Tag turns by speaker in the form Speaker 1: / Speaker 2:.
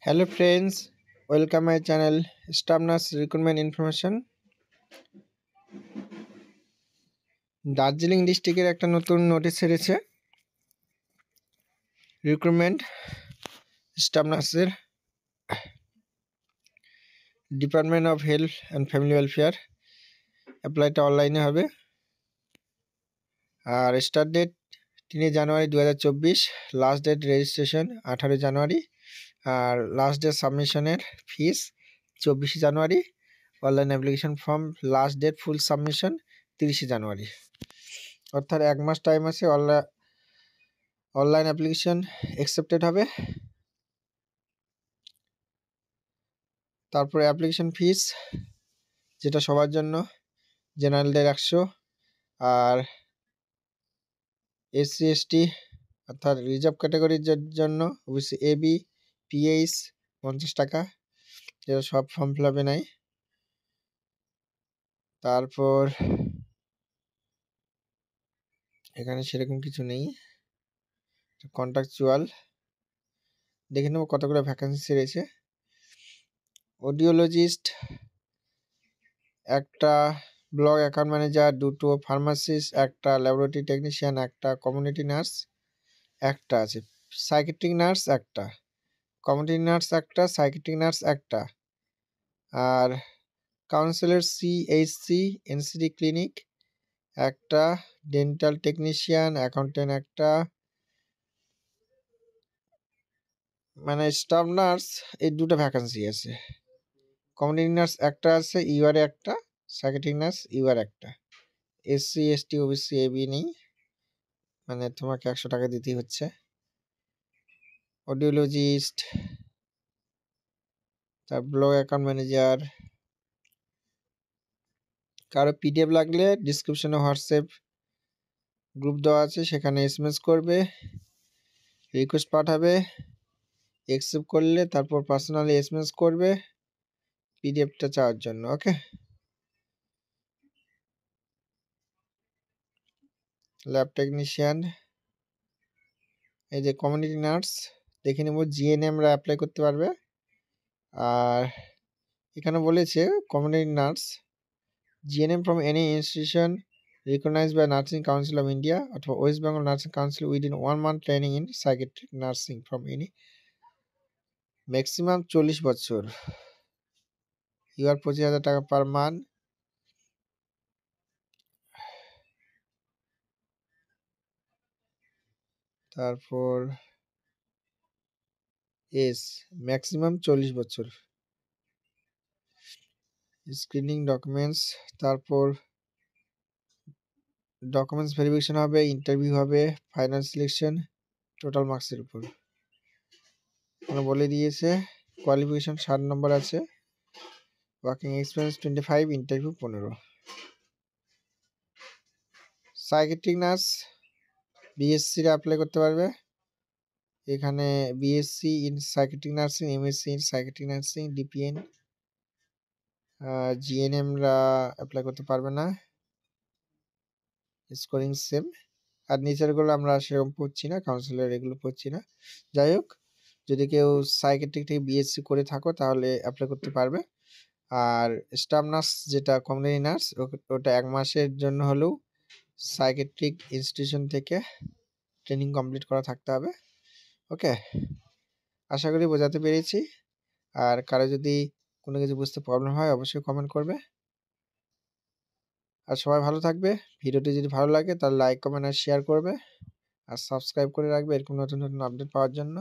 Speaker 1: Hello friends, welcome my channel Staff Nurse Recruitment Information। Darjeeling ডিস্ট্রিক্টের একটা নতুন নোটিশ ছেড়েছে রিক্রুটমেন্ট স্টাফ নার্সের। Department of health and family welfare. অ্যাপ্লাইটা অনলাইনে হবে। আর স্টার্ট ডেট 3 জানুয়ারি 2024, লাস্ট ডেট রেজিস্ট্রেশন 18 জানুয়ারি, আর লাস্ট ডেট সাবমিশনের ফিস 24 জানুয়ারি। Online application form last date full submission 30 জানুয়ারি। অর্থাৎ 1 মাস টাইম আছে। অনলাইন অ্যাপ্লিকেশন অ্যাকসেপ্টেড হবে। তারপরে অ্যাপ্লিকেশন ফিস যেটা সবার জন্য, জেনারেলদের 100, আর এসসি এসটি অর্থাৎ রিজার্ভ ক্যাটাগরির জন্য ওবিসি এবি পিএইচ 50 টাকা, যেটা সব ফর্ম ফিল আপে নেয়। তারপর এখানে সেরকম কিছু নেই, কন্ট্রাকচুয়াল। দেখে নেব কতগুলো ভ্যাকেন্সি রয়েছে। অডিওলজিস্ট একটা, ব্লক অ্যাকাউন্ট ম্যানেজার 2টো, ফার্মাসিস্ট একটা, ল্যাবরেটরি টেকনিশিয়ান একটা, কমিউনিটি নার্স একটা আছে, সাইকিয়াট্রিক নার্স একটা, কমিউনিটি নার্স একটা, সাইকিয়াট্রিক নার্স একটা, আর কাউন্সিলর সিএইচসি এনসিডি ক্লিনিক একটা, ডেন্টাল টেকনিশিয়ান অ্যাকাউন্টেন্ট একটা, মানে স্টাফ নার্স এই 2টো ভ্যাকেন্সি আছে। কমিউনিটি নার্স একটা আছে, ইউআরএ একটা, সাইকিয়াট্রিক নার্স ইউআর একটা। এসসি এসটি ওবিসি এবি নেই, মানে তোমাকে 100 টাকা দিতেই হচ্ছে। অডিওলজিস্ট, তার ব্লক অ্যাকাউন্ট ম্যানেজার। কারো পিডিএফ লাগলে ডিসক্রিপশনে হোয়াটসঅ্যাপ গ্রুপ দেওয়া আছে, সেখানে এসএমএস করবে, রিকোয়েস্ট পাঠাবে, অ্যাকসেপ্ট করলে তারপর পার্সোনালি এসএমএস করবে পিডিএফটা চাওয়ার জন্য। ওকে, ল্যাব টেকনিশিয়ান, এই যে কমিউনিটি নার্স দেখে নেব, জিএনএমরা অ্যাপ্লাই করতে পারবে। আর এখানে বলেছে community nurse GNM from any institution recognized by Nursing Council of India অথবা West Bengal nursing council within 1 month training in psychiatric nursing from any, maximum 40 বছর, ইউআর 25,000 টাকা পার মান্থ। তারপর এস ম্যাক্সিমাম 40 বছর। স্ক্রিনিং ডকুমেন্টস, তারপর documents verification হবে, interview হবে, final selection total মার্কসের উপর। মানে বলে দিয়েছে কোয়ালিফিকেশন 60 নম্বর আছে, working experience 25, interview 15। Psychiatric nurse BSc রা অ্যাপ্লাই করতে পারবে। এখানে BSc in psychiatric nursing, MSc in psychiatric nursing, DPN, GNM রা অ্যাপ্লাই করতে পারবে না, স্কোরিং সেম। আর নিচেরগুলো আমরা সেরকম পড়ছি না, কাউন্সিলর এগুলো পড়ছি না। যাই হোক, যদি কেউ সাইকিয়াট্রিক থেকে বিএসসি করে থাকো তাহলে অ্যাপ্লাই করতে পারবে। আর স্টাফ নার্স যেটা কমিউনিটি নার্স, ওটা 1 মাসের জন্য হলেও সাইকিয়াট্রিক ইনস্টিটিউশন থেকে ট্রেনিং কমপ্লিট করা থাকতে হবে। ওকে, আশা করি বোঝাতে পেরেছি। আর কারো যদি কোনো কিছু বুঝতে প্রবলেম হয় অবশ্যই কমেন্ট করবে। আর সবাই ভালো থাকবে। ভিডিওটি যদি ভালো লাগে তাহলে লাইক কমেন্ট আর শেয়ার করবে, আর সাবস্ক্রাইব করে রাখবে এরকম নতুন নতুন আপডেট পাওয়ার জন্য।